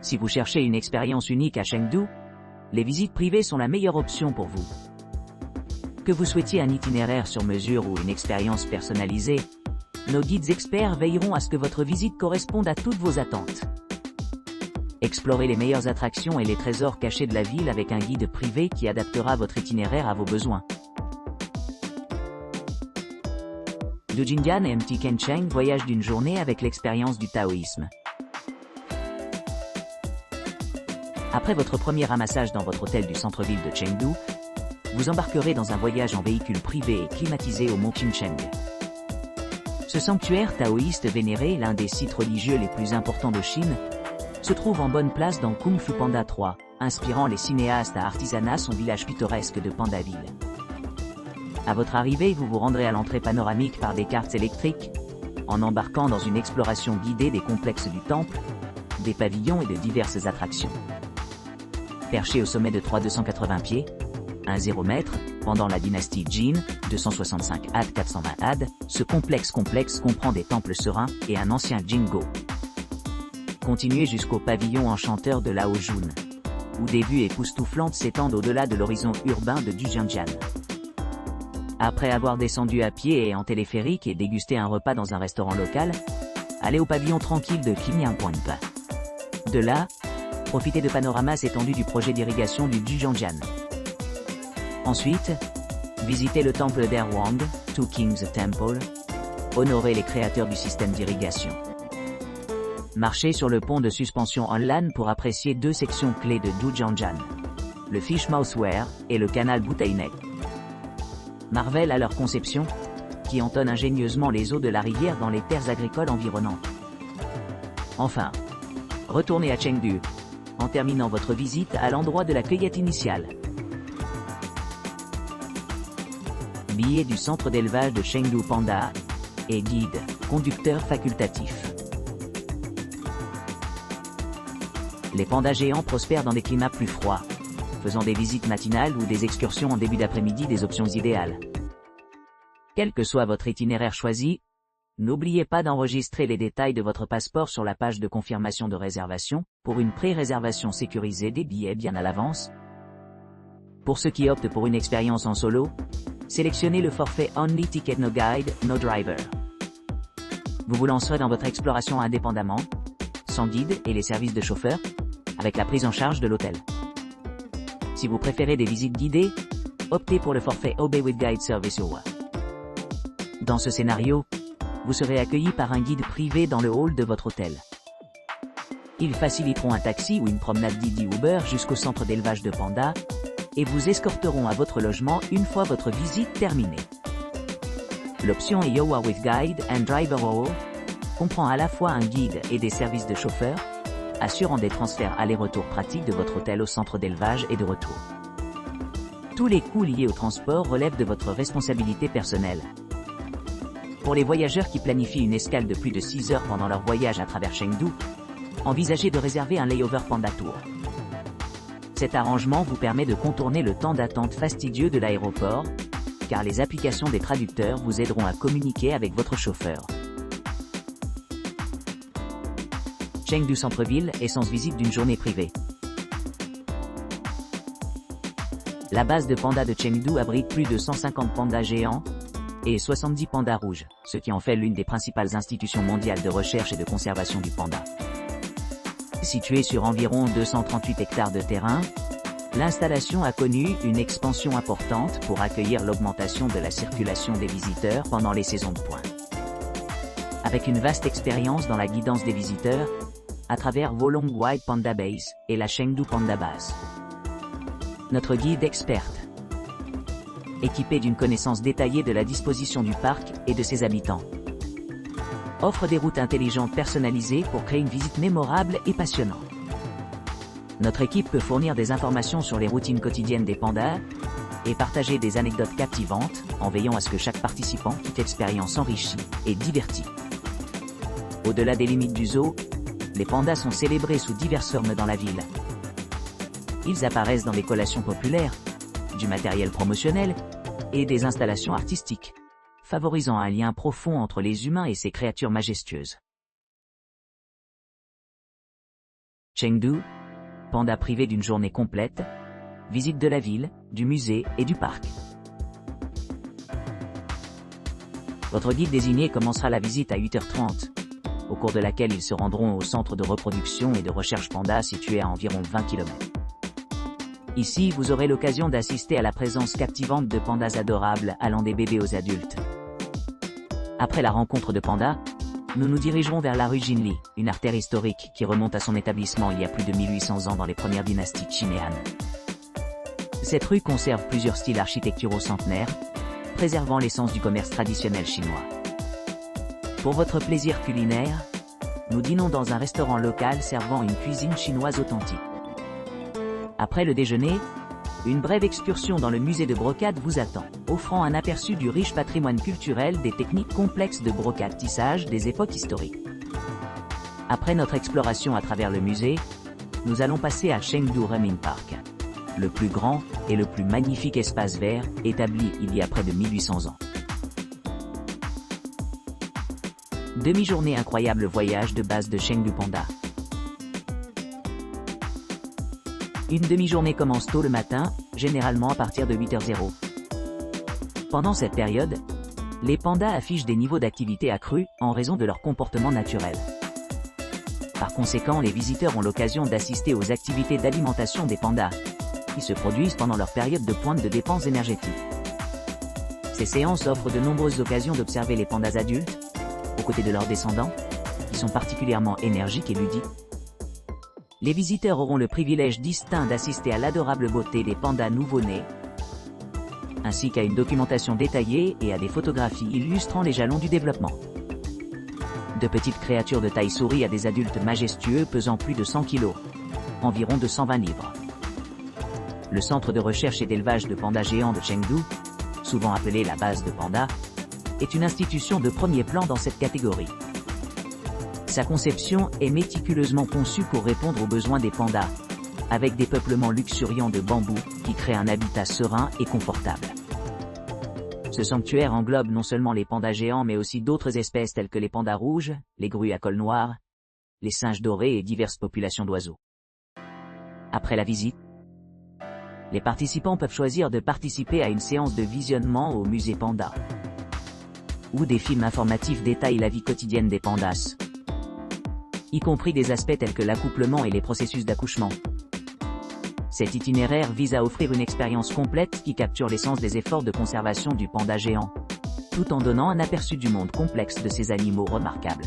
Si vous cherchez une expérience unique à Chengdu, les visites privées sont la meilleure option pour vous. Que vous souhaitiez un itinéraire sur mesure ou une expérience personnalisée, nos guides experts veilleront à ce que votre visite corresponde à toutes vos attentes. Explorez les meilleures attractions et les trésors cachés de la ville avec un guide privé qui adaptera votre itinéraire à vos besoins. Du Jinjian et Mti Kencheng voyage d'une journée avec l'expérience du taoïsme. Après votre premier ramassage dans votre hôtel du centre-ville de Chengdu, vous embarquerez dans un voyage en véhicule privé et climatisé au mont Qincheng. Ce sanctuaire taoïste vénéré, l'un des sites religieux les plus importants de Chine, se trouve en bonne place dans Kung Fu Panda 3, inspirant les cinéastes à Artisanat, son village pittoresque de Pandaville. À votre arrivée, vous vous rendrez à l'entrée panoramique par des cartes électriques, en embarquant dans une exploration guidée des complexes du temple, des pavillons et de diverses attractions. Perché au sommet de 3280 pieds, 1,0 m, pendant la dynastie Jin, 265 AD 420 AD, ce complexe comprend des temples sereins et un ancien Jingo. Continuez jusqu'au pavillon enchanteur de Lao Jun, où des vues époustouflantes s'étendent au-delà de l'horizon urbain de Dujiangjian. Après avoir descendu à pied et en téléphérique et dégusté un repas dans un restaurant local, allez au pavillon tranquille de Qingyangpuanpa. De là, profitez de panoramas étendus du projet d'irrigation du Dujiangjian. Ensuite, visitez le temple d'Erwang, Two Kings Temple, honorez les créateurs du système d'irrigation. Marchez sur le pont de suspension Onlan pour apprécier deux sections clés de Dujiangjian, le Fishmouth Weir et le canal Butainek. Marvel à leur conception, qui entonne ingénieusement les eaux de la rivière dans les terres agricoles environnantes. Enfin, retournez à Chengdu, en terminant votre visite à l'endroit de la cueillette initiale. Billet du centre d'élevage de Chengdu Panda et guide, conducteur facultatif. Les pandas géants prospèrent dans des climats plus froids, faisant des visites matinales ou des excursions en début d'après-midi des options idéales. Quel que soit votre itinéraire choisi, n'oubliez pas d'enregistrer les détails de votre passeport sur la page de confirmation de réservation, pour une pré-réservation sécurisée des billets bien à l'avance. Pour ceux qui optent pour une expérience en solo, sélectionnez le forfait Only Ticket No Guide, No Driver. Vous vous lancerez dans votre exploration indépendamment, sans guide et les services de chauffeur, avec la prise en charge de l'hôtel. Si vous préférez des visites guidées, optez pour le forfait Obey with Guide Service UWA. Dans ce scénario, vous serez accueilli par un guide privé dans le hall de votre hôtel. Ils faciliteront un taxi ou une promenade Didi Uber jusqu'au centre d'élevage de pandas, et vous escorteront à votre logement une fois votre visite terminée. L'option Yowa with Guide and Driver All comprend à la fois un guide et des services de chauffeur, assurant des transferts aller-retour pratiques de votre hôtel au centre d'élevage et de retour. Tous les coûts liés au transport relèvent de votre responsabilité personnelle. Pour les voyageurs qui planifient une escale de plus de 6 heures pendant leur voyage à travers Chengdu, envisagez de réserver un layover Panda Tour. Cet arrangement vous permet de contourner le temps d'attente fastidieux de l'aéroport, car les applications des traducteurs vous aideront à communiquer avec votre chauffeur. Chengdu centre-ville, essence visite d'une journée privée. La base de pandas de Chengdu abrite plus de 150 pandas géants et 70 pandas rouges, ce qui en fait l'une des principales institutions mondiales de recherche et de conservation du panda. Située sur environ 238 hectares de terrain, l'installation a connu une expansion importante pour accueillir l'augmentation de la circulation des visiteurs pendant les saisons de pointe. Avec une vaste expérience dans la guidance des visiteurs, à travers Wolong Wide Panda Base et la Chengdu Panda Base. Notre guide experte, équipé d'une connaissance détaillée de la disposition du parc et de ses habitants, offre des routes intelligentes personnalisées pour créer une visite mémorable et passionnante. Notre équipe peut fournir des informations sur les routines quotidiennes des pandas et partager des anecdotes captivantes en veillant à ce que chaque participant quitte l'expérience enrichie et divertie. Au-delà des limites du zoo, les pandas sont célébrés sous diverses formes dans la ville. Ils apparaissent dans des collations populaires, du matériel promotionnel et des installations artistiques, favorisant un lien profond entre les humains et ces créatures majestueuses. Chengdu, panda privé d'une journée complète, visite de la ville, du musée et du parc. Votre guide désigné commencera la visite à 8h30, au cours de laquelle ils se rendront au centre de reproduction et de recherche panda situé à environ 20 km. Ici, vous aurez l'occasion d'assister à la présence captivante de pandas adorables allant des bébés aux adultes. Après la rencontre de pandas, nous nous dirigerons vers la rue Jinli, une artère historique qui remonte à son établissement il y a plus de 1800 ans dans les premières dynasties Qin. Cette rue conserve plusieurs styles architecturaux centenaires, préservant l'essence du commerce traditionnel chinois. Pour votre plaisir culinaire, nous dînons dans un restaurant local servant une cuisine chinoise authentique. Après le déjeuner, une brève excursion dans le musée de brocade vous attend, offrant un aperçu du riche patrimoine culturel des techniques complexes de brocade-tissage des époques historiques. Après notre exploration à travers le musée, nous allons passer à Chengdu Renmin Park, le plus grand et le plus magnifique espace vert établi il y a près de 1800 ans. Demi-journée incroyable voyage de base de Chengdu Panda. Une demi-journée commence tôt le matin, généralement à partir de 8h00. Pendant cette période, les pandas affichent des niveaux d'activité accrus en raison de leur comportement naturel. Par conséquent, les visiteurs ont l'occasion d'assister aux activités d'alimentation des pandas, qui se produisent pendant leur période de pointe de dépenses énergétiques. Ces séances offrent de nombreuses occasions d'observer les pandas adultes, aux côtés de leurs descendants, qui sont particulièrement énergiques et ludiques. Les visiteurs auront le privilège distinct d'assister à l'adorable beauté des pandas nouveau-nés, ainsi qu'à une documentation détaillée et à des photographies illustrant les jalons du développement. De petites créatures de taille souris à des adultes majestueux pesant plus de 100 kg, environ 220 livres. Le centre de recherche et d'élevage de pandas géants de Chengdu, souvent appelé la base de pandas, est une institution de premier plan dans cette catégorie. Sa conception est méticuleusement conçue pour répondre aux besoins des pandas, avec des peuplements luxuriants de bambou qui créent un habitat serein et confortable. Ce sanctuaire englobe non seulement les pandas géants mais aussi d'autres espèces telles que les pandas rouges, les grues à col noir, les singes dorés et diverses populations d'oiseaux. Après la visite, les participants peuvent choisir de participer à une séance de visionnement au musée Panda, où des films informatifs détaillent la vie quotidienne des pandas, y compris des aspects tels que l'accouplement et les processus d'accouchement. Cet itinéraire vise à offrir une expérience complète qui capture l'essence des efforts de conservation du panda géant, tout en donnant un aperçu du monde complexe de ces animaux remarquables.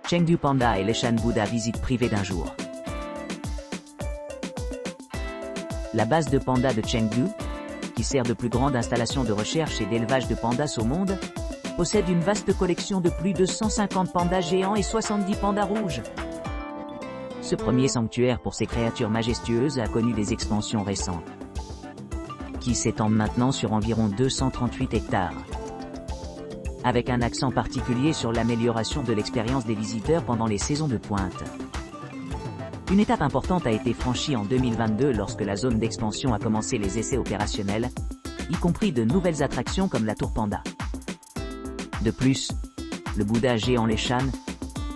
Chengdu Panda et Leshan Buddha visite privée d'un jour. La base de pandas de Chengdu, qui sert de plus grande installation de recherche et d'élevage de pandas au monde, possède une vaste collection de plus de 150 pandas géants et 70 pandas rouges. Ce premier sanctuaire pour ces créatures majestueuses a connu des expansions récentes, qui s'étendent maintenant sur environ 238 hectares, avec un accent particulier sur l'amélioration de l'expérience des visiteurs pendant les saisons de pointe. Une étape importante a été franchie en 2022 lorsque la zone d'expansion a commencé les essais opérationnels, y compris de nouvelles attractions comme la tour Panda. De plus, le Bouddha géant Leshan,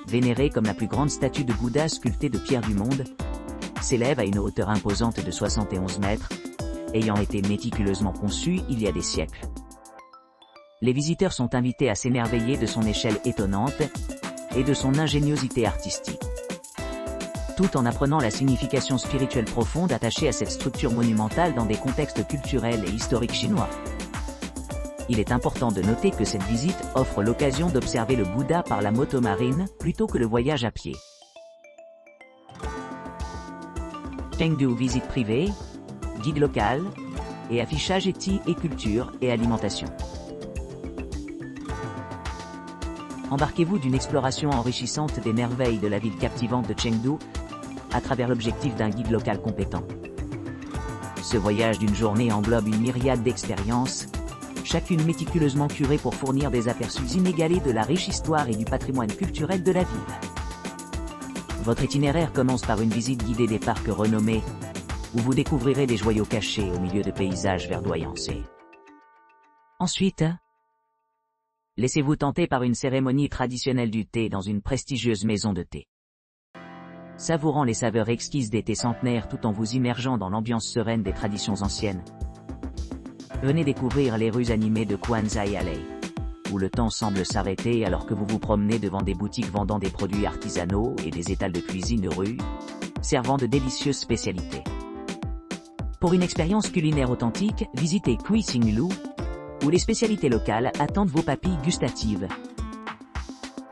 vénéré comme la plus grande statue de Bouddha sculptée de pierre du monde, s'élève à une hauteur imposante de 71 mètres, ayant été méticuleusement conçu il y a des siècles. Les visiteurs sont invités à s'émerveiller de son échelle étonnante et de son ingéniosité artistique, tout en apprenant la signification spirituelle profonde attachée à cette structure monumentale dans des contextes culturels et historiques chinois. Il est important de noter que cette visite offre l'occasion d'observer le Bouddha par la moto marine plutôt que le voyage à pied. Chengdu visite privée, guide local, et affichage éthique et culture et alimentation. Embarquez-vous d'une exploration enrichissante des merveilles de la ville captivante de Chengdu, à travers l'objectif d'un guide local compétent. Ce voyage d'une journée englobe une myriade d'expériences, chacune méticuleusement curée pour fournir des aperçus inégalés de la riche histoire et du patrimoine culturel de la ville. Votre itinéraire commence par une visite guidée des parcs renommés, où vous découvrirez des joyaux cachés au milieu de paysages verdoyants. Ensuite, Laissez-vous tenter par une cérémonie traditionnelle du thé dans une prestigieuse maison de thé. Savourant les saveurs exquises des thés centenaires tout en vous immergeant dans l'ambiance sereine des traditions anciennes. Venez découvrir les rues animées de Kwanzai Alley, où le temps semble s'arrêter alors que vous vous promenez devant des boutiques vendant des produits artisanaux et des étals de cuisine rue, servant de délicieuses spécialités. Pour une expérience culinaire authentique, visitez Kwi Sing Lu, où les spécialités locales attendent vos papilles gustatives.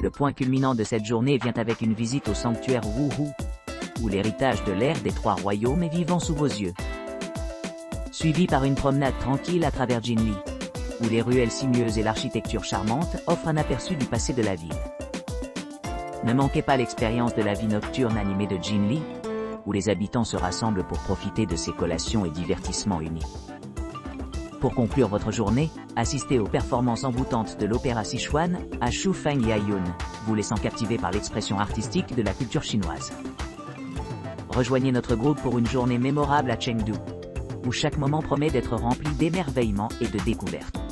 Le point culminant de cette journée vient avec une visite au sanctuaire Wuhu, où l'héritage de l'ère des trois royaumes est vivant sous vos yeux. Suivi par une promenade tranquille à travers Jinli, où les ruelles sinueuses et l'architecture charmante offrent un aperçu du passé de la ville. Ne manquez pas l'expérience de la vie nocturne animée de Jinli, où les habitants se rassemblent pour profiter de ces collations et divertissements uniques. Pour conclure votre journée, assistez aux performances envoûtantes de l'opéra Sichuan à Shufeng Yayun, vous laissant captiver par l'expression artistique de la culture chinoise. Rejoignez notre groupe pour une journée mémorable à Chengdu, où chaque moment promet d'être rempli d'émerveillement et de découvertes.